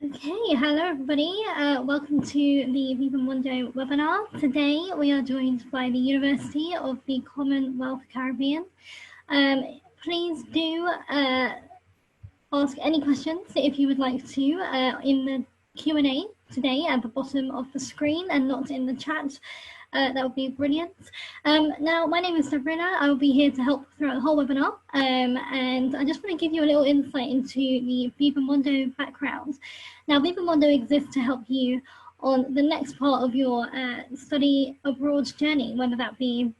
Okay, hello everybody. Welcome to the Viva Mundo webinar. Today we are joined by the University of the Commonwealth Caribbean. Please do ask any questions if you would like to in the Q&A today at the bottom of the screen and not in the chat. That would be brilliant. Now, my name is Sabrina. I will be here to help throughout the whole webinar. And I just want to give you a little insight into the Viva Mundo background. Now, Viva Mundo exists to help you on the next part of your study abroad journey, whether that be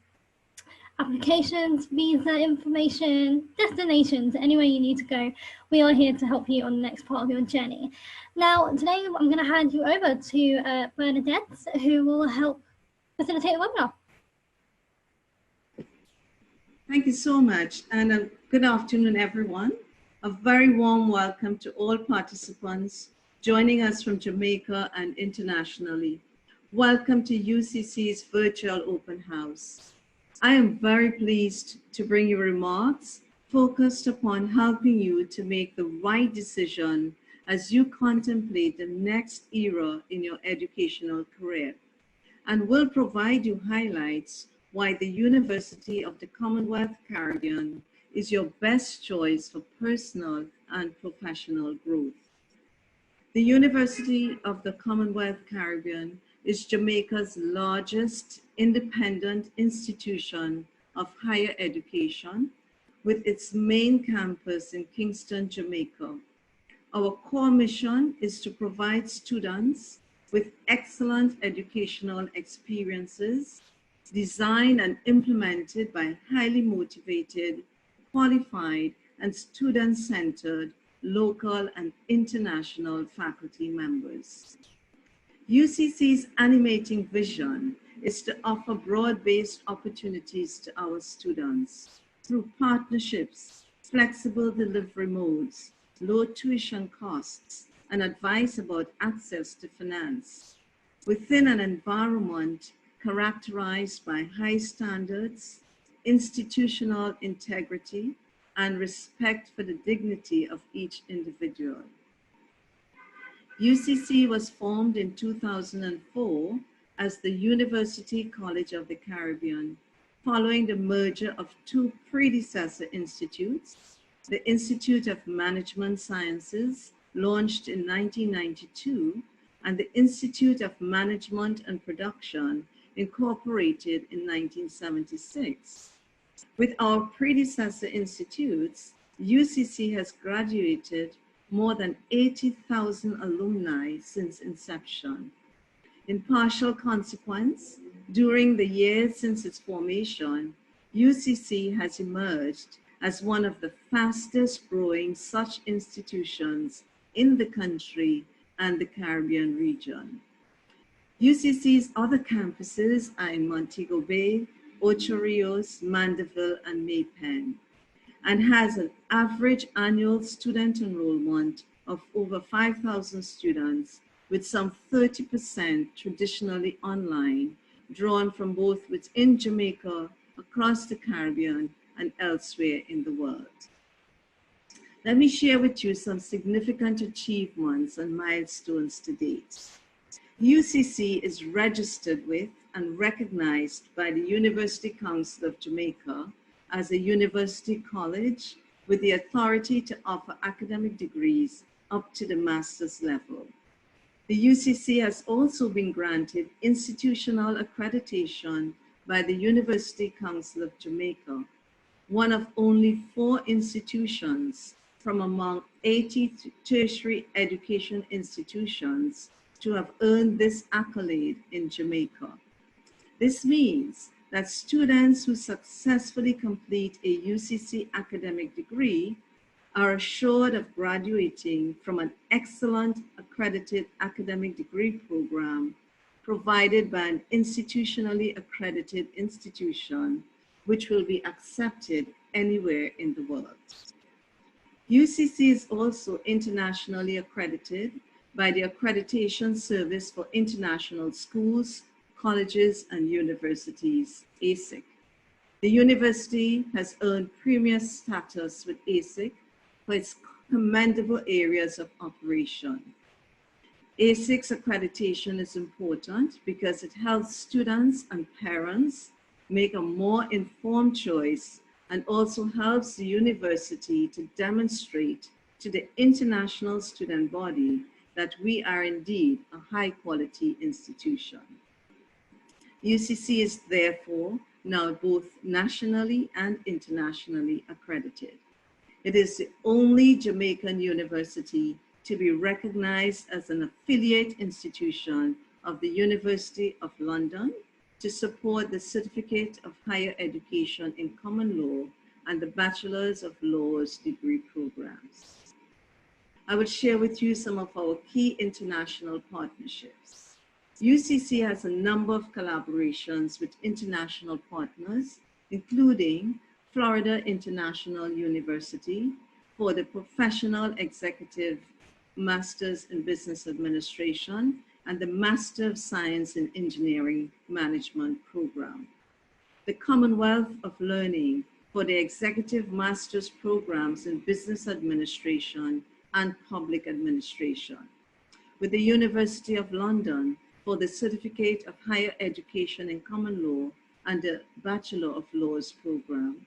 applications, visa information, destinations, anywhere you need to go. We are here to help you on the next part of your journey. Now, today I'm going to hand you over to Bernadette, who will help facilitate the webinar. Thank you so much, and good afternoon, everyone. A very warm welcome to all participants joining us from Jamaica and internationally. Welcome to UCC's virtual open house. I am very pleased to bring you remarks focused upon helping you to make the right decision as you contemplate the next era in your educational career, and will provide you highlights why the University of the Commonwealth Caribbean is your best choice for personal and professional growth. The University of the Commonwealth Caribbean is Jamaica's largest independent institution of higher education, with its main campus in Kingston, Jamaica. Our core mission is to provide students with excellent educational experiences designed and implemented by highly motivated, qualified, and student-centered local and international faculty members. UCC's animating vision is to offer broad-based opportunities to our students through partnerships, flexible delivery modes, low tuition costs, and advice about access to finance, within an environment characterized by high standards, institutional integrity, and respect for the dignity of each individual. UCC was formed in 2004 as the University College of the Caribbean, following the merger of two predecessor institutes, the Institute of Management Sciences, launched in 1992, and the Institute of Management and Production, incorporated in 1976. With our predecessor institutes, UCC has graduated more than 80,000 alumni since inception. In partial consequence, during the years since its formation, UCC has emerged as one of the fastest growing such institutions in the country and the Caribbean region. UCC's other campuses are in Montego Bay, Ocho Rios, Mandeville, and Maypen, and has an average annual student enrollment of over 5,000 students, with some 30% traditionally online, drawn from both within Jamaica, across the Caribbean, and elsewhere in the world. Let me share with you some significant achievements and milestones to date. UCC is registered with and recognized by the University Council of Jamaica as a university college with the authority to offer academic degrees up to the master's level. The UCC has also been granted institutional accreditation by the University Council of Jamaica, one of only 4 institutions from among 80 tertiary education institutions to have earned this accolade in Jamaica. This means that students who successfully complete a UCC academic degree are assured of graduating from an excellent accredited academic degree program provided by an institutionally accredited institution, which will be accepted anywhere in the world. UCC is also internationally accredited by the Accreditation Service for International Schools, Colleges, and Universities, ASIC. The university has earned premier status with ASIC for its commendable areas of operation. ASICS accreditation is important because it helps students and parents make a more informed choice and also helps the university to demonstrate to the international student body that we are indeed a high quality institution. UCC is therefore now both nationally and internationally accredited. It is the only Jamaican university to be recognized as an affiliate institution of the University of London to support the Certificate of Higher Education in Common Law and the Bachelor's of Laws degree programs. I will share with you some of our key international partnerships. UCC has a number of collaborations with international partners, including Florida International University for the Professional Executive Masters in Business Administration and the Master of Science in Engineering Management program. The Commonwealth of Learning for the Executive Master's programs in Business Administration and Public Administration. With the University of London for the Certificate of Higher Education in Common Law and the Bachelor of Laws program.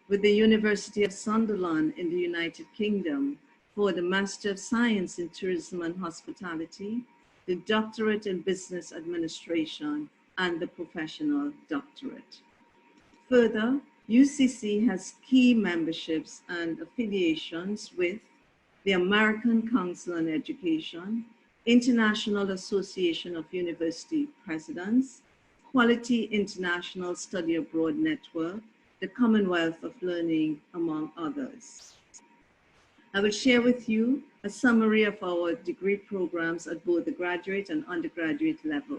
With the University of Sunderland in the United Kingdom for the Master of Science in Tourism and Hospitality, the Doctorate in Business Administration, and the Professional Doctorate. Further, UCC has key memberships and affiliations with the American Council on Education, International Association of University Presidents, Quality International Study Abroad Network, the Commonwealth of Learning, among others. I will share with you a summary of our degree programs at both the graduate and undergraduate level.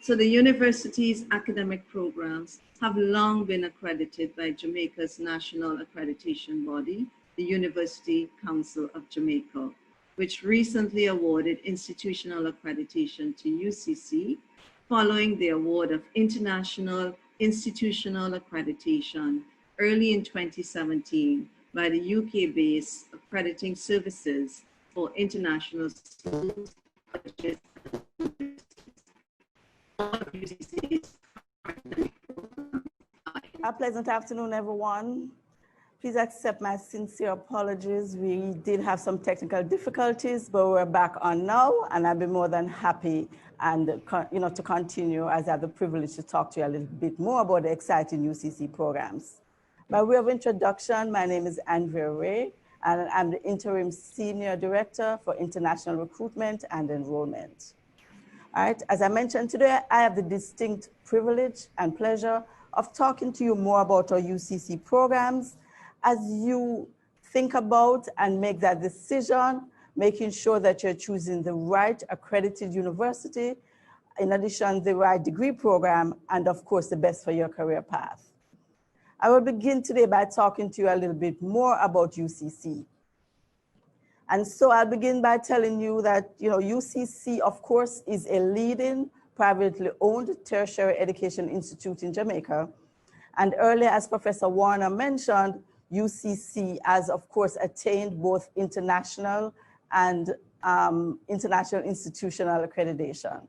So the university's academic programs have long been accredited by Jamaica's national accreditation body, the University Council of Jamaica, which recently awarded institutional accreditation to UCC following the award of international institutional accreditation early in 2017 by the UK-based Accrediting Services for International Schools, colleges, and universities. A pleasant afternoon, everyone. Please accept my sincere apologies. We did have some technical difficulties, but we're back on now, and I'll be more than happy and to continue as I have the privilege to talk to you a little bit more about the exciting UCC programs. By way of introduction, my name is Andrea Ray, and I'm the Interim Senior Director for International Recruitment and Enrollment. All right, as I mentioned today, I have the distinct privilege and pleasure of talking to you more about our UCC programs as you think about and make that decision, making sure that you're choosing the right accredited university, in addition, the right degree program, and of course, the best for your career path. I will begin today by talking to you a little bit more about UCC. And so I'll begin by telling you that, UCC, of course, is a leading privately owned tertiary education institute in Jamaica. And earlier, as Professor Warner mentioned, UCC has, of course, attained both international and international institutional accreditation.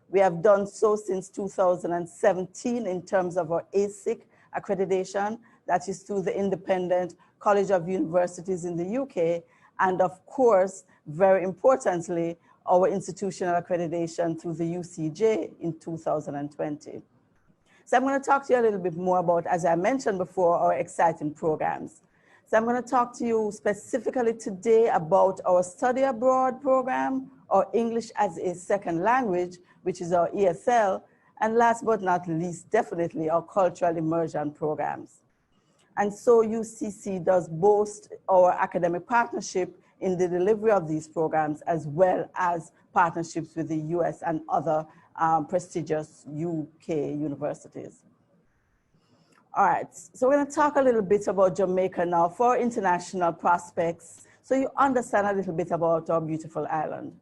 We have done so since 2017 in terms of our ASIC accreditation, that is through the Independent College of Universities in the UK, and of course, very importantly, our institutional accreditation through the UCJ in 2020. So I'm going to talk to you a little bit more about, as I mentioned before, our exciting programs. So I'm going to talk to you specifically today about our study abroad program, our English as a second language, which is our ESL, and last but not least, definitely our cultural immersion programs. And so UCC does boast our academic partnership in the delivery of these programs, as well as partnerships with the US and other prestigious UK universities. All right, so we're going to talk a little bit about Jamaica now for international prospects, so you understand a little bit about our beautiful island.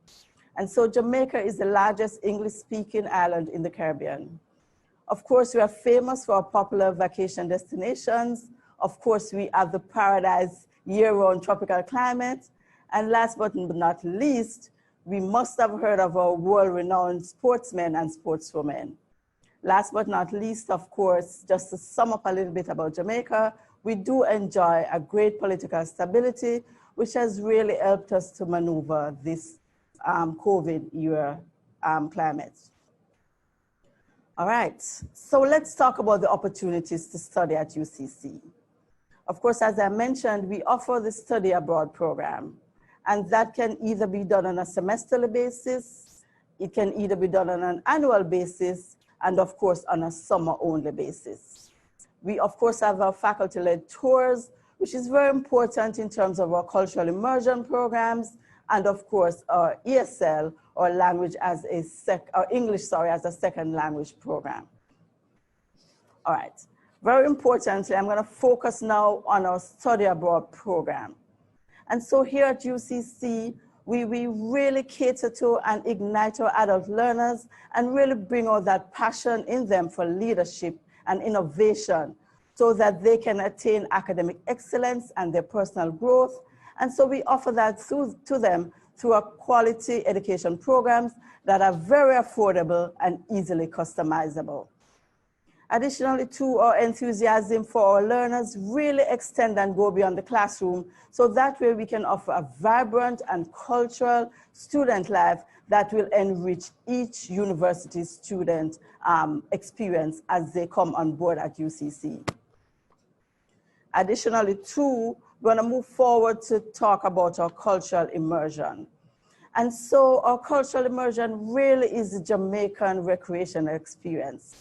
And so Jamaica is the largest English-speaking island in the Caribbean. Of course, we are famous for our popular vacation destinations. Of course, we have the paradise year-round tropical climate. And last but not least, we must have heard of our world-renowned sportsmen and sportswomen. Last but not least, of course, just to sum up a little bit about Jamaica, we do enjoy a great political stability, which has really helped us to maneuver this COVID era climate. All right, so let's talk about the opportunities to study at UCC. Of course, as I mentioned, we offer the study abroad program, and that can either be done on a semesterly basis, it can either be done on an annual basis, and of course, on a summer-only basis. We, of course, have our faculty-led tours, which is very important in terms of our cultural immersion programs, and of course, our ESL, or language as a English as a second language program. All right, very importantly, I'm gonna focus now on our study abroad program. And so here at UCC, we really cater to and ignite our adult learners and really bring out that passion in them for leadership and innovation so that they can attain academic excellence and their personal growth. And so we offer that to them through our quality education programs that are very affordable and easily customizable. Additionally, too, our enthusiasm for our learners really extend and go beyond the classroom, so that way we can offer a vibrant and cultural student life that will enrich each university student experience as they come on board at UCC. Additionally, too, we're gonna move forward to talk about our cultural immersion. And so our cultural immersion really is a Jamaican recreational experience.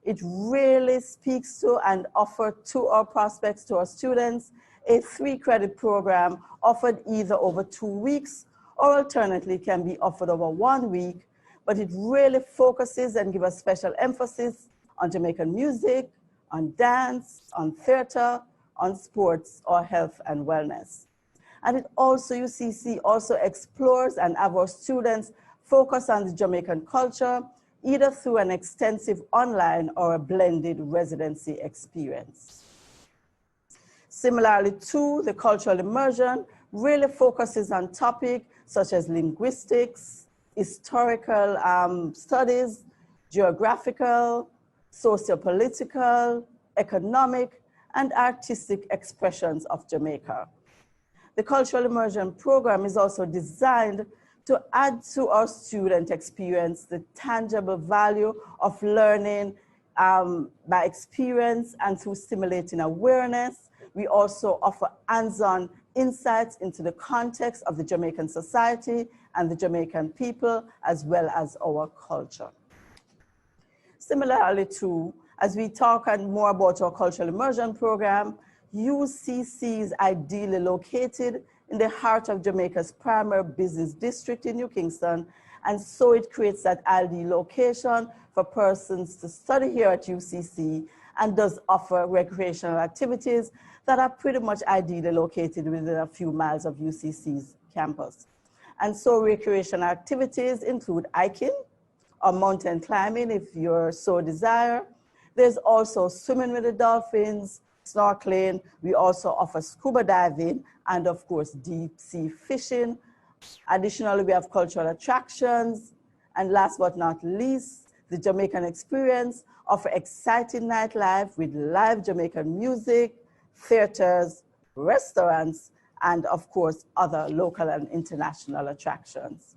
It really speaks to and offers to our prospects, to our students, a 3-credit program offered either over 2 weeks or alternately can be offered over 1 week, but it really focuses and gives a special emphasis on Jamaican music, on dance, on theater, on sports or health and wellness. And it also, UCC also explores and have our students focus on the Jamaican culture, either through an extensive online or a blended residency experience. Similarly, too, the cultural immersion really focuses on topics such as linguistics, historical studies, geographical, socio-political, economic, and artistic expressions of Jamaica. The cultural immersion program is also designed to add to our student experience the tangible value of learning by experience and through stimulating awareness. We also offer hands-on insights into the context of the Jamaican society and the Jamaican people, as well as our culture. Similarly, too, as we talk more about our cultural immersion program, UCC is ideally located in the heart of Jamaica's primary business district in New Kingston, and so it creates that ideal location for persons to study here at UCC and does offer recreational activities that are pretty much ideally located within a few miles of UCC's campus. And so recreational activities include hiking or mountain climbing if you so desire. There's also swimming with the dolphins, snorkeling. We also offer scuba diving and of course deep sea fishing. Additionally, we have cultural attractions. And last but not least, the Jamaican experience offers exciting nightlife with live Jamaican music, theaters, restaurants, and of course, other local and international attractions.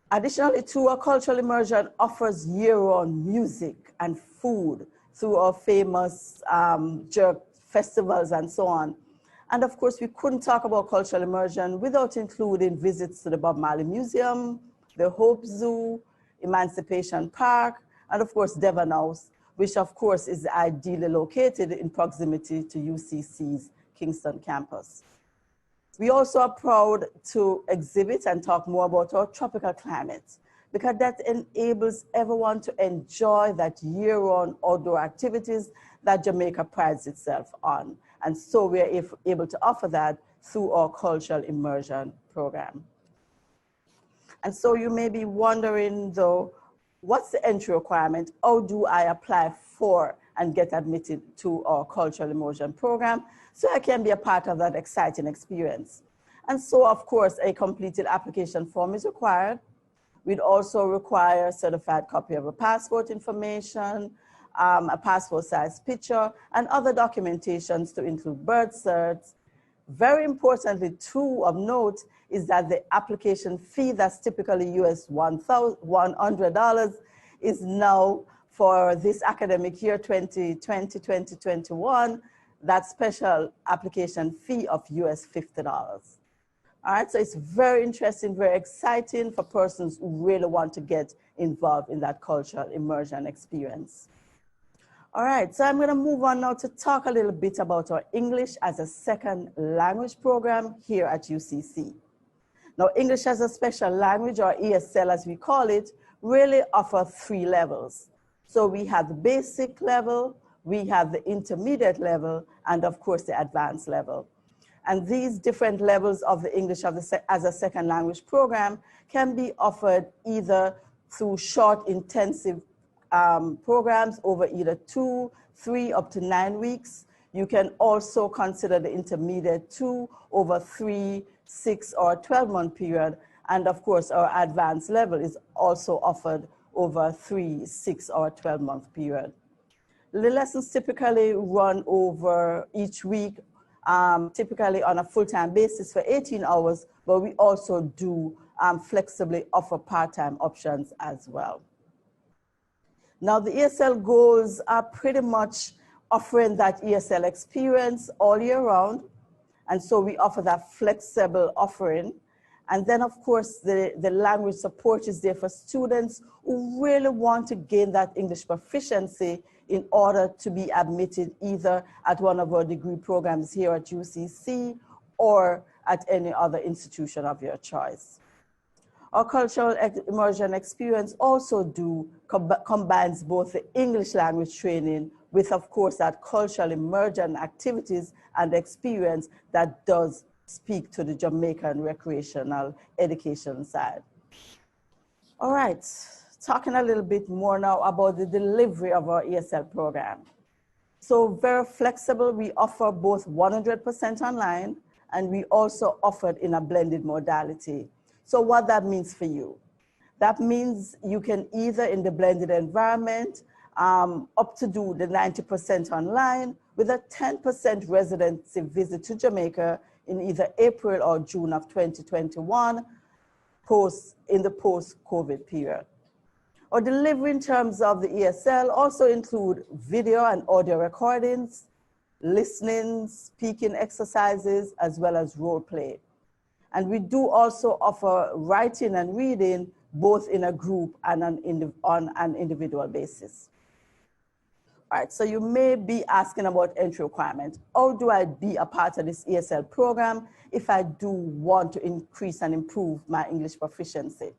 Additionally, too, our cultural immersion offers year-round music and food through our famous jerk festivals and so on. And of course, we couldn't talk about cultural immersion without including visits to the Bob Marley Museum, the Hope Zoo, Emancipation Park, and of course, Devon House, which of course is ideally located in proximity to UCC's Kingston campus. We also are proud to exhibit and talk more about our tropical climate, because that enables everyone to enjoy that year-round outdoor activities that Jamaica prides itself on. And so we are able to offer that through our cultural immersion program. And so you may be wondering though, what's the entry requirement? How do I apply for and get admitted to our cultural immersion program so I can be a part of that exciting experience? And so, of course, a completed application form is required. We'd also require a certified copy of a passport information, a passport size picture, and other documentations to include birth certs. Very importantly, too, of note is that the application fee that's typically US $100 is now for this academic year 2020-2021, that special application fee of US $50. All right, so it's very interesting, very exciting for persons who really want to get involved in that cultural immersion experience. All right, so I'm going to move on now to talk a little bit about our English as a second language program here at UCC. Now, English as a special language, or ESL as we call it, really offers 3 levels. So we have the basic level, we have the intermediate level, and of course the advanced level. And these different levels of the English as a second language program can be offered either through short, intensive programs over either 2, 3, up to 9 weeks. You can also consider the intermediate 2 over 3, 6, or 12-month period. And of course, our advanced level is also offered over 3, 6, or 12-month period. The lessons typically run over each week, typically on a full-time basis for 18 hours, but we also do flexibly offer part-time options as well. Now, the ESL goals are pretty much offering that ESL experience all year round. And so we offer that flexible offering. And then, of course, the language support is there for students who really want to gain that English proficiency in order to be admitted either at one of our degree programs here at UCC or at any other institution of your choice. Our cultural immersion experience also combines both the English language training with, of course, that cultural immersion activities and experience that does speak to the Jamaican recreational education side. All right, talking a little bit more now about the delivery of our ESL program. So very flexible, we offer both 100% online, and we also offer it in a blended modality. So what that means for you? That means you can either in the blended environment up to do the 90% online with a 10% residency visit to Jamaica in either April or June of 2021 in the post-COVID period. Our delivery in terms of the ESL also include video and audio recordings, listening, speaking exercises, as well as role play. And we do also offer writing and reading both in a group and on an individual basis. All right, so you may be asking about entry requirements. How do I be a part of this ESL program if I do want to increase and improve my English proficiency?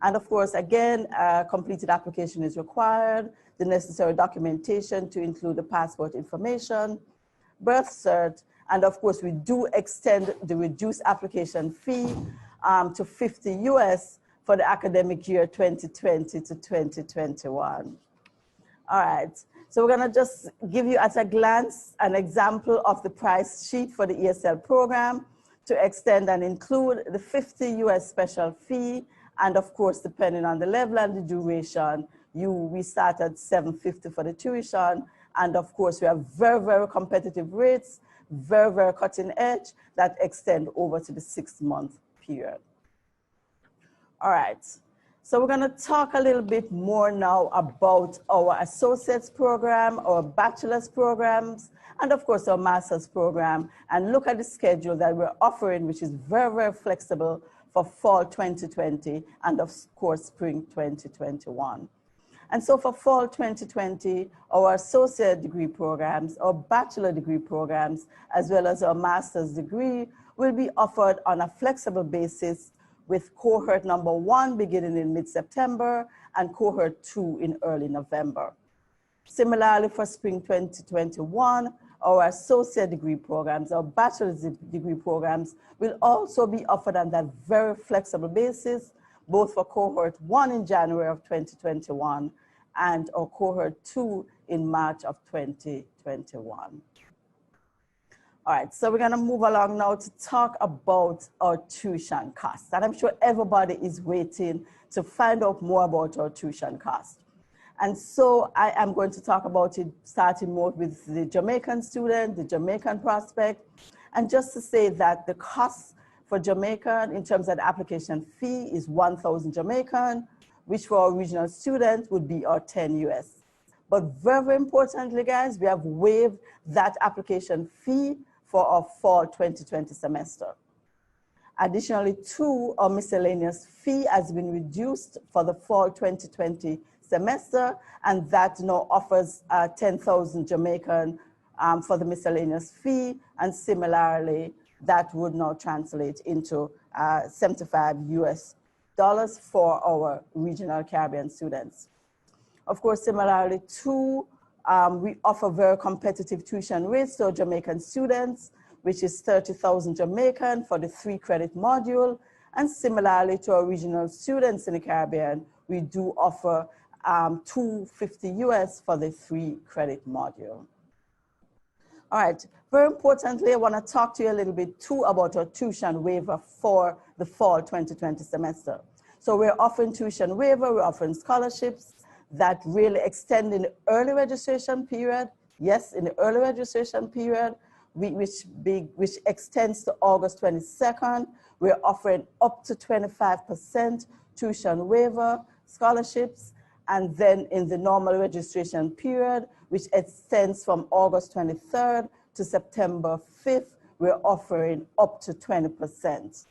And of course, again, a completed application is required, the necessary documentation to include the passport information, birth cert, and of course, we do extend the reduced application fee to $50 US for the academic year 2020 to 2021. All right, so we're gonna just give you at a glance an example of the price sheet for the ESL program to extend and include the $50 US special fee. And of course, depending on the level and the duration, we start at $750 for the tuition. And of course, we have very, very competitive rates, very, very cutting edge that extend over to the 6-month period. All right, so we're gonna talk a little bit more now about our associates program, our bachelor's programs, and of course our master's program, and look at the schedule that we're offering, which is very, very flexible for fall 2020 and of course spring 2021. And so for fall 2020, our associate degree programs, our bachelor degree programs, as well as our master's degree will be offered on a flexible basis with cohort number 1 beginning in mid-September and cohort 2 in early November. Similarly for spring 2021, our associate degree programs, our bachelor's degree programs will also be offered on that very flexible basis, both for cohort 1 in January of 2021 and our cohort 2 in March of 2021. All right, so we're gonna move along now to talk about our tuition costs. And I'm sure everybody is waiting to find out more about our tuition costs. And so I am going to talk about it starting more with the Jamaican student, the Jamaican prospect. And just to say that the cost for Jamaican in terms of the application fee is 1,000 Jamaican, which for our regional students would be our 10 US. But very importantly, guys, we have waived that application fee for our fall 2020 semester. Additionally, too, our miscellaneous fee has been reduced for the fall 2020 semester, and that now offers 10,000 Jamaican for the miscellaneous fee, and similarly, that would now translate into 75 US dollars for our regional Caribbean students. Of course, similarly too, we offer very competitive tuition rates to our Jamaican students, which is 30,000 Jamaican for the 3-credit module. And similarly to our regional students in the Caribbean, we do offer 250 US for the 3-credit module. All right, very importantly, I want to talk to you a little bit too about our tuition waiver for the fall 2020 semester. So we're offering tuition waiver, we're offering scholarships that really extend in the early registration period. Yes, in the early registration period, which extends to August 22nd. We're offering up to 25% tuition waiver scholarships. And then in the normal registration period, which extends from August 23rd to September 5th, we're offering up to 20%.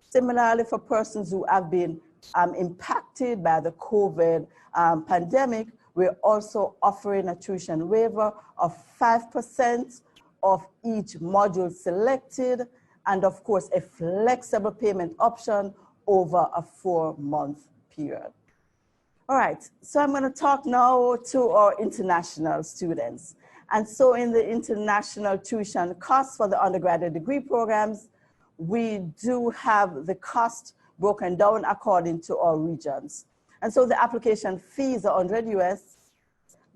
Similarly, for persons who have been impacted by the COVID pandemic, we're also offering a tuition waiver of 5% of each module selected, and of course, a flexible payment option over a 4-month period. All right, so I'm going to talk now to our international students. And so in the international tuition costs for the undergraduate degree programs, we do have the cost broken down according to our regions. And so the application fee is 100 US.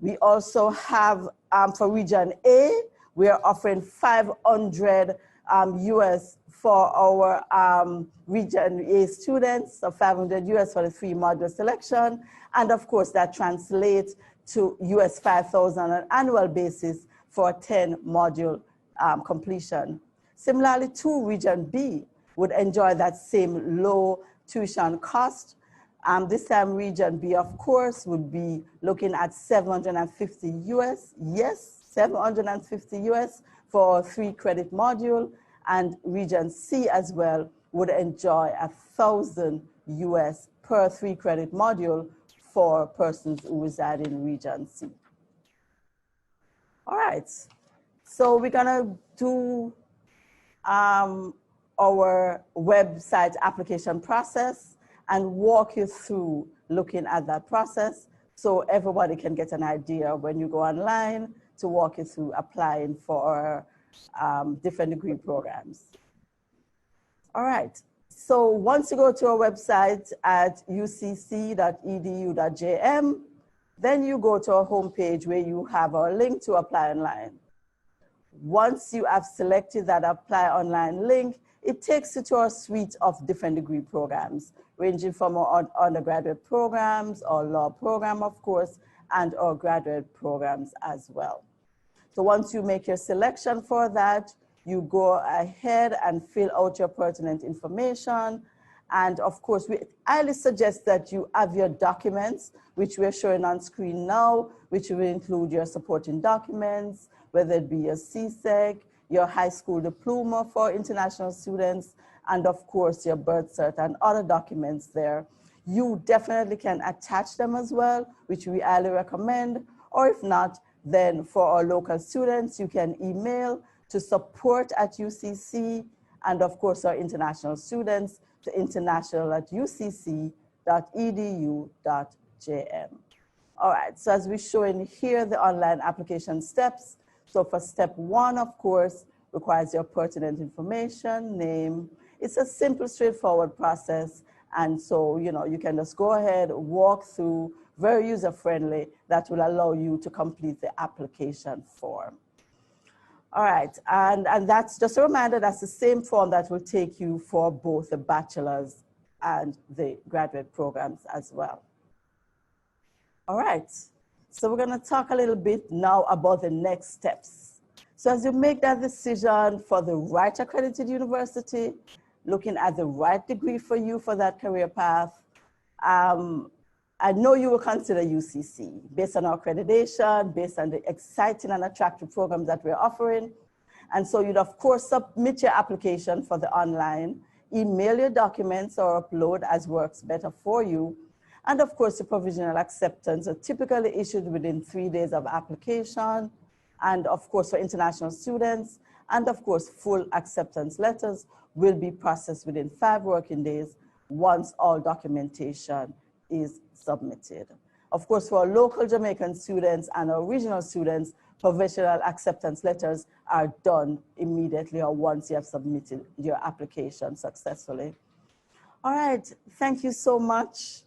We also have, for region A, we are offering 500 US for our region A students, so 500 US for the 3-module selection. And of course, that translates to US 5,000 on an annual basis for a 10-module completion. Similarly, to region B would enjoy that same low tuition cost. This time region B, of course, would be looking at 750 US, yes, 750 US for a 3-credit module, and region C as well would enjoy 1,000 US per 3-credit module for persons who reside in region C. All right, so we're gonna do our website application process and walk you through looking at that process so everybody can get an idea when you go online to walk you through applying for different degree programs. All right, so once you go to our website at ucc.edu.jm, then you go to our homepage where you have our link to apply online. Once you have selected that apply online link, it takes you to our suite of different degree programs, ranging from our undergraduate programs, our law program, of course, and our graduate programs as well. So once you make your selection for that, you go ahead and fill out your pertinent information. And of course, we highly suggest that you have your documents, which we're showing on screen now, which will include your supporting documents, whether it be your CSEC, your high school diploma for international students, and of course, your birth cert and other documents there. You definitely can attach them as well, which we highly recommend. Or if not, then for our local students, you can email to support@UCC, and of course, our international students to international@ucc.edu.jm. All right, so as we're showing here, the online application steps. So for step 1, of course, requires your pertinent information, name. It's a simple, straightforward process. And so, you can just go ahead, walk through, very user-friendly, that will allow you to complete the application form. All right, and that's just a reminder, that's the same form that will take you for both the bachelor's and the graduate programs as well. All right, so we're gonna talk a little bit now about the next steps. So as you make that decision for the right accredited university, looking at the right degree for you for that career path, I know you will consider UCC based on our accreditation, based on the exciting and attractive programs that we're offering. And so you'd of course submit your application for the online, email your documents or upload as works better for you. And of course, the provisional acceptance are typically issued within 3 days of application. And of course, for international students, and of course, full acceptance letters will be processed within 5 working days once all documentation is submitted. Of course, for local Jamaican students and our regional students, provisional acceptance letters are done immediately or once you have submitted your application successfully. All right, thank you so much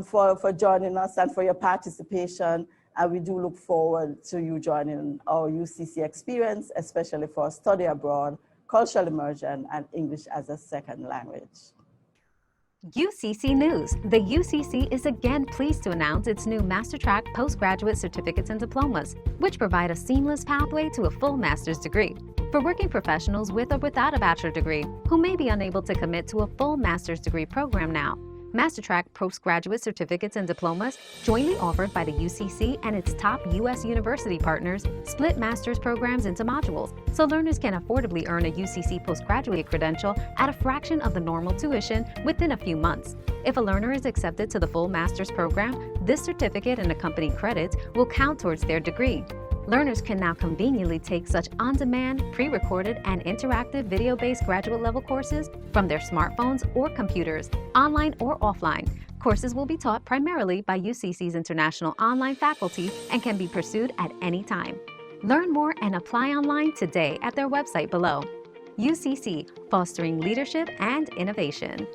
for joining us and for your participation. And we do look forward to you joining our UCC experience, especially for study abroad, cultural immersion, and English as a second language. UCC News. The UCC is again pleased to announce its new MasterTrack postgraduate certificates and diplomas, which provide a seamless pathway to a full master's degree. For working professionals with or without a bachelor degree who may be unable to commit to a full master's degree program now, MasterTrack postgraduate certificates and diplomas, jointly offered by the UCC and its top U.S. university partners, split master's programs into modules, so learners can affordably earn a UCC postgraduate credential at a fraction of the normal tuition within a few months. If a learner is accepted to the full master's program, this certificate and accompanying credits will count towards their degree. Learners can now conveniently take such on-demand, pre-recorded, and interactive video-based graduate-level courses from their smartphones or computers, online or offline. Courses will be taught primarily by UCC's international online faculty and can be pursued at any time. Learn more and apply online today at their website below. UCC, fostering leadership and innovation.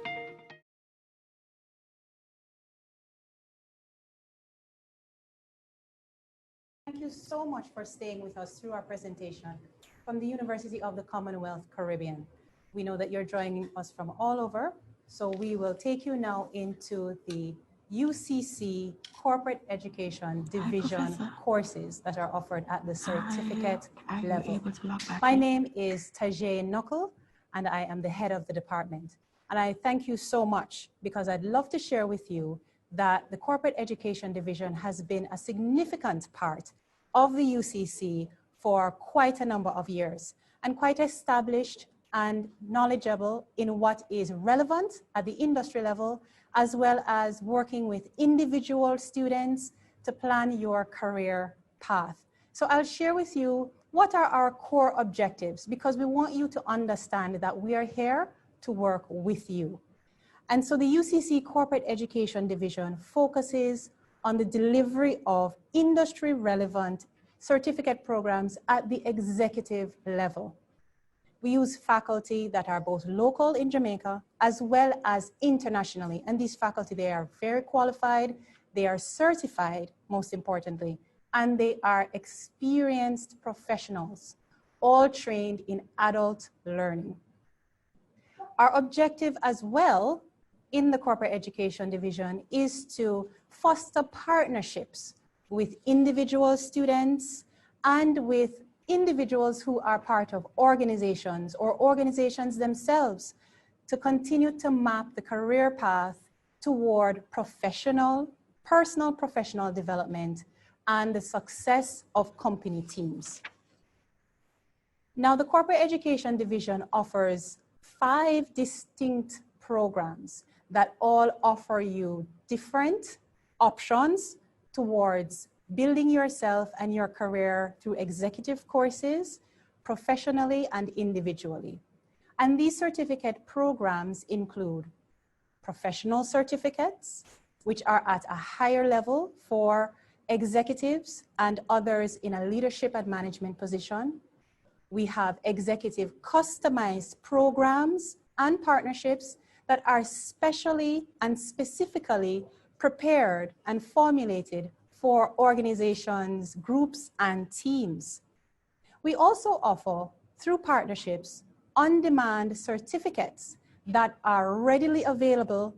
Thank you so much for staying with us through our presentation from the University of the Commonwealth Caribbean. We know that you're joining us from all over, so we will take you now into the UCC Corporate Education Division courses that are offered at the certificate level. My name is Tajay Knuckle, and I am the head of the department. And I thank you so much because I'd love to share with you that the Corporate Education Division has been a significant part of the UCC for quite a number of years and quite established and knowledgeable in what is relevant at the industry level, as well as working with individual students to plan your career path. So I'll share with you what are our core objectives, because we want you to understand that we are here to work with you. And so the UCC Corporate Education Division focuses on the delivery of industry-relevant certificate programs at the executive level. We use faculty that are both local in Jamaica as well as internationally. And these faculty, they are very qualified, they are certified, most importantly, and they are experienced professionals, all trained in adult learning. Our objective as well in the Corporate Education Division is to foster partnerships with individual students and with individuals who are part of organizations or organizations themselves to continue to map the career path toward personal professional development and the success of company teams. Now, the Corporate Education Division offers 5 distinct programs that all offer you different options towards building yourself and your career through executive courses, professionally and individually. And these certificate programs include professional certificates, which are at a higher level for executives and others in a leadership and management position. We have executive customized programs and partnerships that are specially and specifically prepared and formulated for organizations, groups, and teams. We also offer, through partnerships, on-demand certificates that are readily available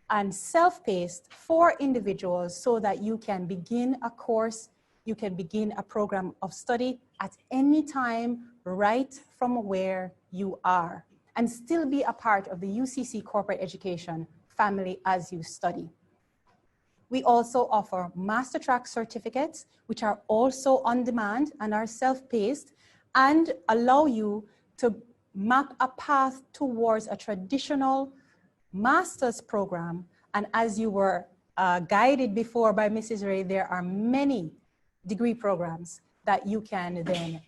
and self-paced for individuals so that you can begin a course, you can begin a program of study at any time, right from where you are, and still be a part of the UCC corporate education family as you study. We also offer master track certificates, which are also on demand and are self-paced and allow you to map a path towards a traditional master's program. And as you were guided before by Mrs. Ray, there are many degree programs that you can then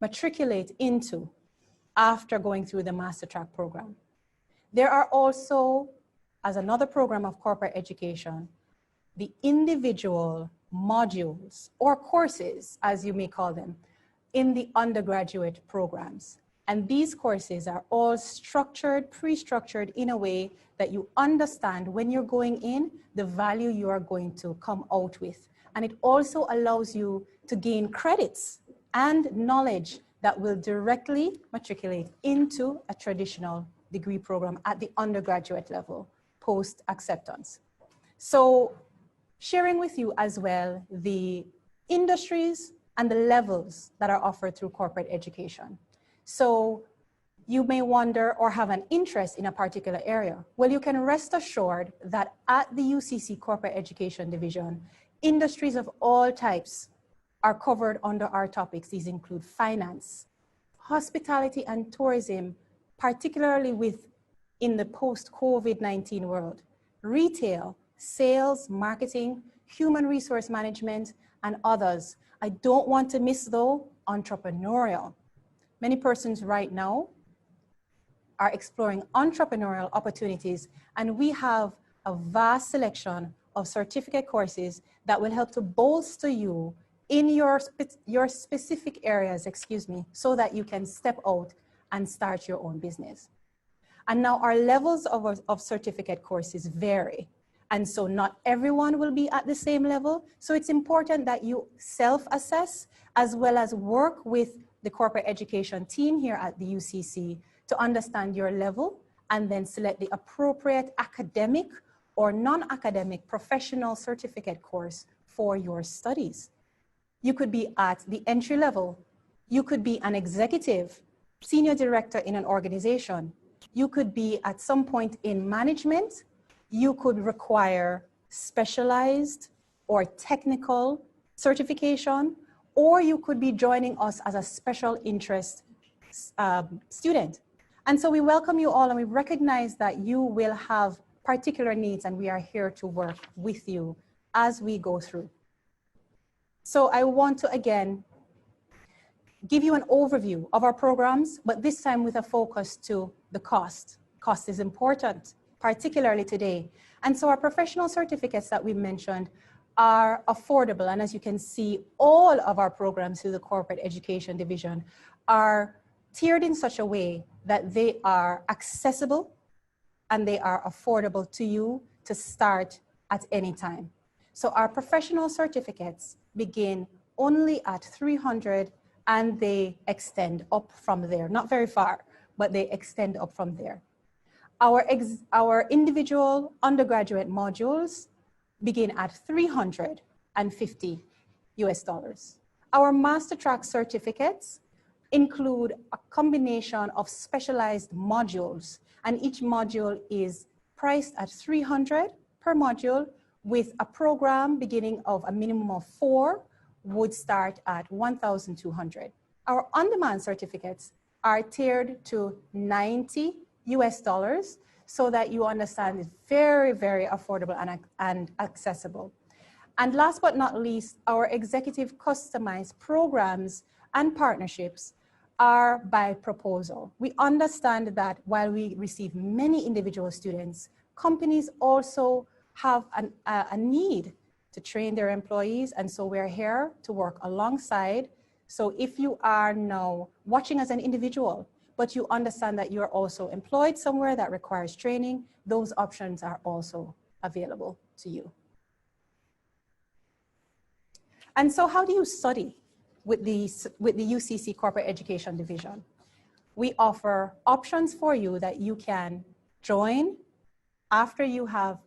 matriculate into after going through the master track program. There are also, as another program of corporate education, the individual modules or courses, as you may call them, in the undergraduate programs. And these courses are all structured, pre-structured in a way that you understand when you're going in, the value you are going to come out with. And it also allows you to gain credits and knowledge that will directly matriculate into a traditional degree program at the undergraduate level, post-acceptance. So sharing with you as well the industries and the levels that are offered through corporate education. So you may wonder or have an interest in a particular area. Well, you can rest assured that at the UCC Corporate Education Division, industries of all types are covered under our topics. These include finance, hospitality and tourism, particularly in the post-COVID-19 world, retail, sales, marketing, human resource management, and others. I don't want to miss, though, entrepreneurial. Many persons right now are exploring entrepreneurial opportunities, and we have a vast selection of certificate courses that will help to bolster you in your specific areas, so that you can step out and start your own business. And now our levels of certificate courses vary. And so not everyone will be at the same level. So it's important that you self-assess as well as work with the corporate education team here at the UCC to understand your level and then select the appropriate academic or non-academic professional certificate course for your studies. You could be at the entry level. You could be an executive, senior director in an organization. You could be at some point in management. You could require specialized or technical certification, or you could be joining us as a special interest student. And so we welcome you all, and we recognize that you will have particular needs, and we are here to work with you as we go through. So I want to, again, give you an overview of our programs, but this time with a focus to the cost. Cost is important, particularly today. And so our professional certificates that we mentioned are affordable. And as you can see, all of our programs through the Corporate Education Division are tiered in such a way that they are accessible and they are affordable to you to start at any time. So our professional certificates begin only at $300 and they extend up from there. Not very far, but they extend up from there. Our individual undergraduate modules begin at $350 US. Our master track certificates include a combination of specialized modules, and each module is priced at $300 per module, with a program beginning of a minimum of 4 would start at $1,200. Our on-demand certificates are tiered to $90 US, so that you understand it's very, very affordable and accessible. And last but not least, our executive customized programs and partnerships are by proposal. We understand that while we receive many individual students, companies also have a need to train their employees, and so we're here to work alongside. So if you are now watching as an individual, but you understand that you're also employed somewhere that requires training, those options are also available to you. And so how do you study with the UCC Corporate Education Division. We offer options for you that you can join after you have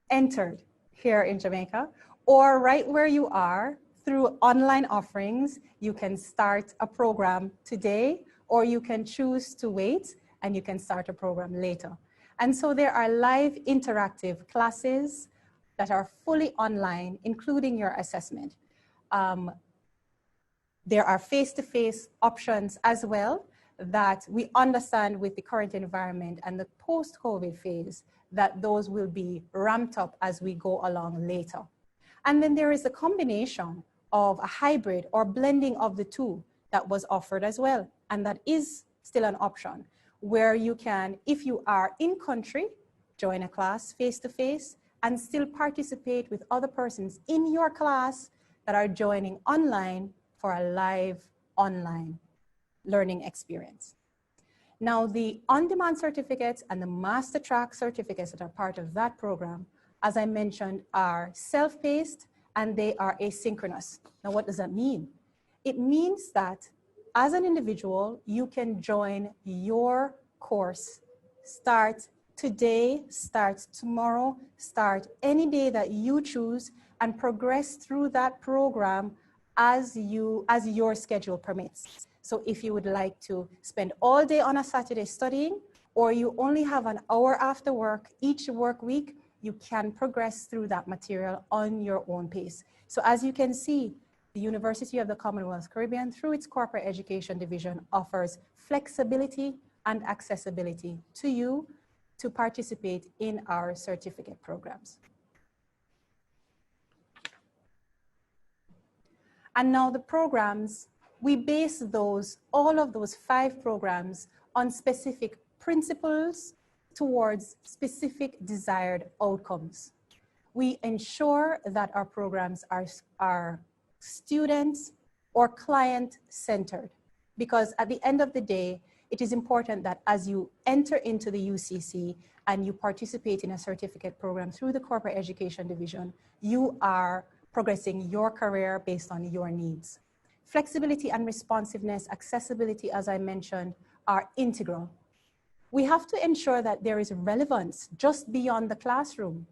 entered here in Jamaica, or right where you are through online offerings. You can start a program today, or you can choose to wait and you can start a program later. And so there are live interactive classes that are fully online, including your assessment. There are face-to-face options as well that we understand with the current environment and the post-COVID phase that those will be ramped up as we go along later. And then there is a combination of a hybrid or blending of the two that was offered as well. And that is still an option where you can, if you are in country, join a class face-to-face and still participate with other persons in your class that are joining online for a live online learning experience. Now, the on-demand certificates and the master track certificates that are part of that program, as I mentioned, are self-paced and they are asynchronous. Now, what does that mean? It means that as an individual, you can join your course, start today, start tomorrow, start any day that you choose, and progress through that program as your schedule permits. So if you would like to spend all day on a Saturday studying, or you only have an hour after work each work week, you can progress through that material on your own pace. So as you can see, the University of the Commonwealth Caribbean, through its Corporate Education Division, offers flexibility and accessibility to you to participate in our certificate programs. And now the programs, we base all of those 5 programs on specific principles towards specific desired outcomes. We ensure that our programs are students or client-centered, because at the end of the day, it is important that as you enter into the UCC and you participate in a certificate program through the Corporate Education Division, you are progressing your career based on your needs. Flexibility and responsiveness, accessibility, as I mentioned, are integral. We have to ensure that there is relevance just beyond the classroom.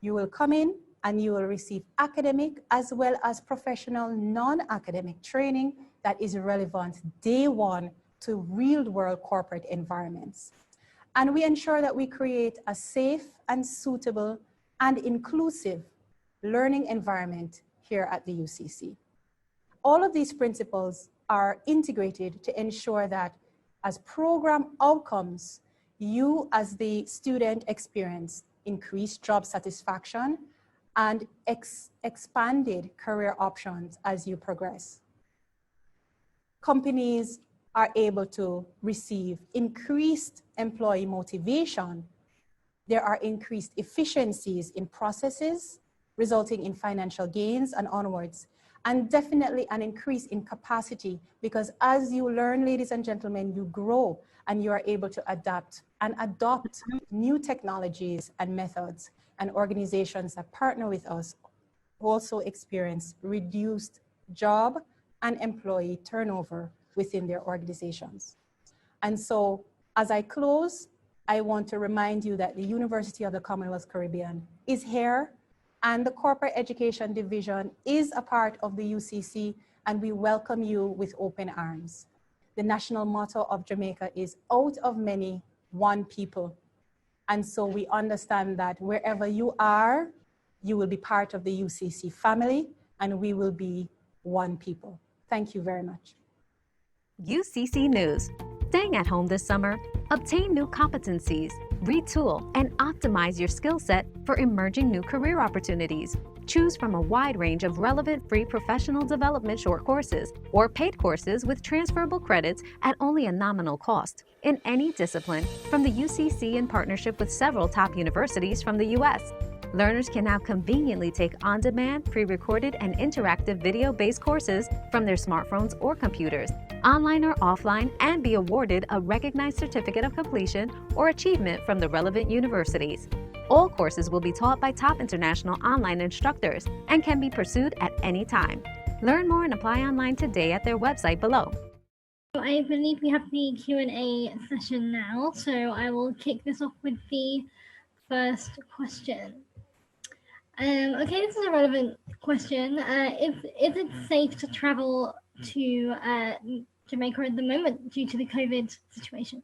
You will come in and you will receive academic as well as professional non-academic training that is relevant day one to real-world corporate environments. And we ensure that we create a safe and suitable and inclusive learning environment here at the UCC. All of these principles are integrated to ensure that as program outcomes, you as the student experience increased job satisfaction and expanded career options as you progress. Companies are able to receive increased employee motivation. There are increased efficiencies in processes, resulting in financial gains and onwards, and definitely an increase in capacity, because as you learn, ladies and gentlemen, you grow and you are able to adapt and adopt new technologies and methods, and organizations that partner with us also experience reduced job and employee turnover within their organizations. And so as I close, I want to remind you that the University of the Commonwealth Caribbean is here, and the Corporate Education Division is a part of the UCC, and we welcome you with open arms. The national motto of Jamaica is out of many, one people. And so we understand that wherever you are, you will be part of the UCC family, and we will be one people. Thank you very much. UCC News. Staying at home this summer? Obtain new competencies, retool, and optimize your skill set for emerging new career opportunities. Choose from a wide range of relevant free professional development short courses or paid courses with transferable credits at only a nominal cost in any discipline from the UCC in partnership with several top universities from the U.S. Learners can now conveniently take on-demand, pre-recorded, and interactive video-based courses from their smartphones or computers, online or offline, and be awarded a recognized certificate of completion or achievement from the relevant universities. All courses will be taught by top international online instructors and can be pursued at any time. Learn more and apply online today at their website below. I believe we have the Q&A session now, so I will kick this off with the first question. Okay, this is a relevant question. Is it safe to travel to Jamaica at the moment due to the COVID situation?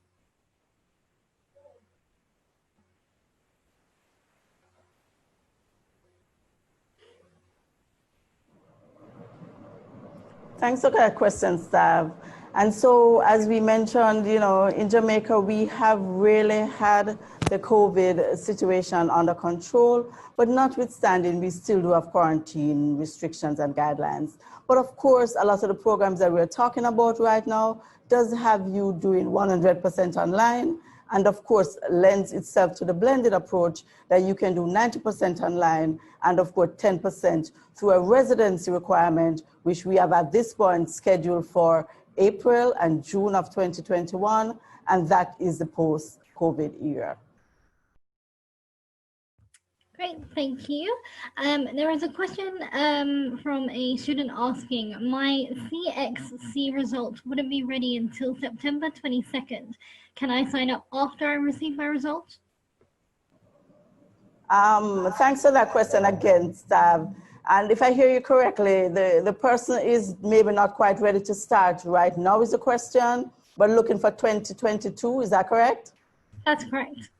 Thanks for that question, Stav. And so, as we mentioned, in Jamaica, we have really had the COVID situation under control, but notwithstanding, we still do have quarantine restrictions and guidelines. But of course, a lot of the programs that we're talking about right now does have you doing 100% online, and of course, lends itself to the blended approach that you can do 90% online and of course 10% through a residency requirement, which we have at this point scheduled for April and June of 2021, and that is the post-COVID era. Great, thank you. There is a question from a student asking, my CXC results wouldn't be ready until September 22nd. Can I sign up after I receive my results? Thanks for that question again, Stav. And if I hear you correctly, the person is maybe not quite ready to start right now is the question, but looking for 2022, is that correct? That's correct.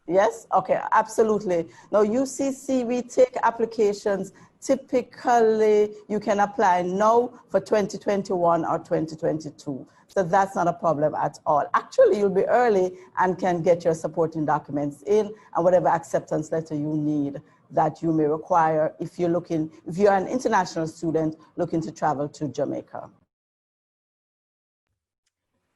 Yes? Okay, absolutely. Now, UCC, we take applications. Typically, you can apply now for 2021 or 2022. So that's not a problem at all. Actually, you'll be early and can get your supporting documents in and whatever acceptance letter you need that you may require if you're an international student looking to travel to Jamaica.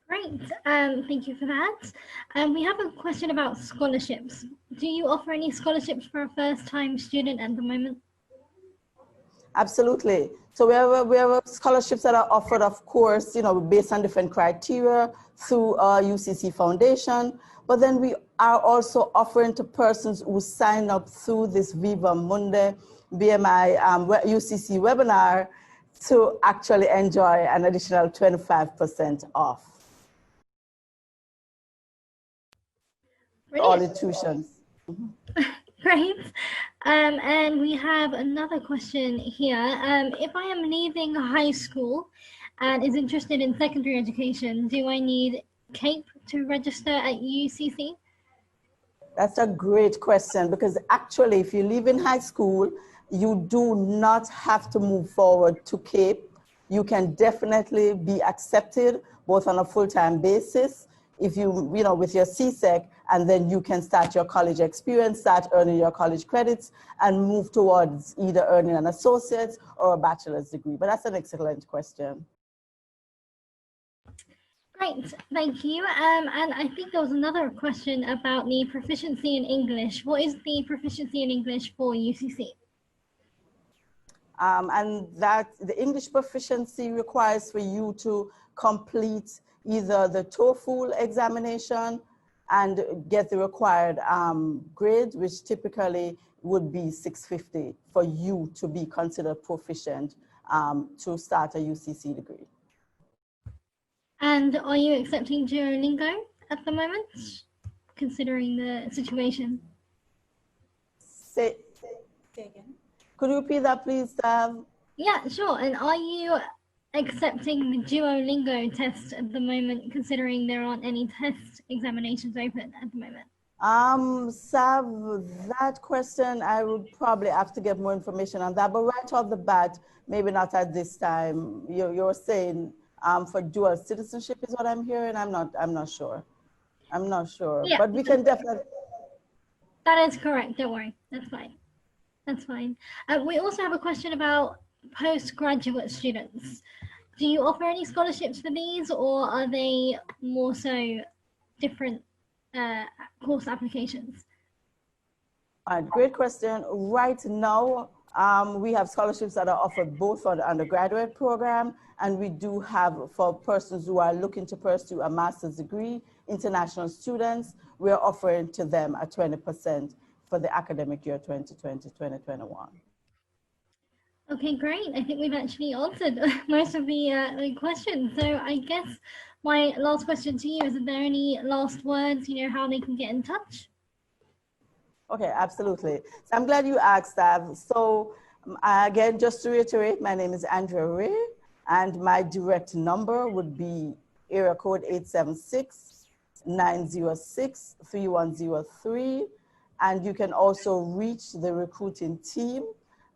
Great, thank you for that. We have a question about scholarships. Do you offer any scholarships for a first-time student at the moment? Absolutely. So we have scholarships that are offered, of course, based on different criteria through UCC Foundation. But then we are also offering to persons who sign up through this Viva Mundi BMI UCC webinar to actually enjoy an additional 25% off. Brilliant. All the tuitions. Great. And we have another question here. If I am leaving high school and is interested in secondary education, do I need CAPE to register at UCC? That's a great question, because actually if you live in high school, you do not have to move forward to CAPE. You can definitely be accepted both on a full-time basis if with your CSEC, and then you can start your college experience, start earning your college credits, and move towards either earning an associate's or a bachelor's degree. But that's an excellent question. Great, thank you. And I think there was another question about the proficiency in English. What is the proficiency in English for UCC? And that the English proficiency requires for you to complete either the TOEFL examination and get the required grade, which typically would be 650 for you to be considered proficient to start a UCC degree. And are you accepting Duolingo at the moment, considering the situation? Say again. Could you repeat that, please, Sav? Yeah, sure. And are you accepting the Duolingo test at the moment, considering there aren't any test examinations open at the moment? Sav, that question, I would probably have to get more information on that, but right off the bat, maybe not at this time. You're saying for dual citizenship is what I'm hearing. I'm not sure. I'm not sure, yeah, but we can definitely. That is correct. Don't worry. That's fine. That's fine. We also have a question about postgraduate students. Do you offer any scholarships for these, or are they more so different course applications? Great question. Right now, we have scholarships that are offered both for the undergraduate program, and we do have for persons who are looking to pursue a master's degree, international students, we're offering to them a 20% for the academic year 2020-2021. Okay, great. I think we've actually answered most of the questions. So I guess my last question to you is: are there any last words? You know, how they can get in touch? Okay, absolutely. So I'm glad you asked that. So again, just to reiterate, my name is Andrea Ray, and my direct number would be area code 876-906-3103. And you can also reach the recruiting team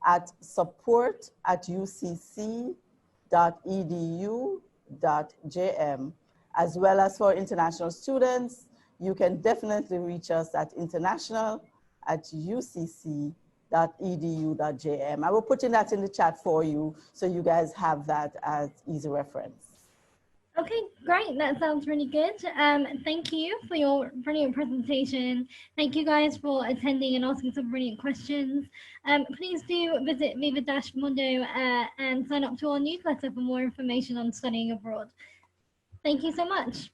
at support@ucc.edu.jm. As well as for international students, you can definitely reach us at international@ucc.edu.jm. I will put in that in the chat for you so you guys have that as easy reference. Okay, great. That sounds really good. Thank you for your brilliant presentation. Thank you guys for attending and asking some brilliant questions. Please do visit Viva-Mundo and sign up to our newsletter for more information on studying abroad. Thank you so much.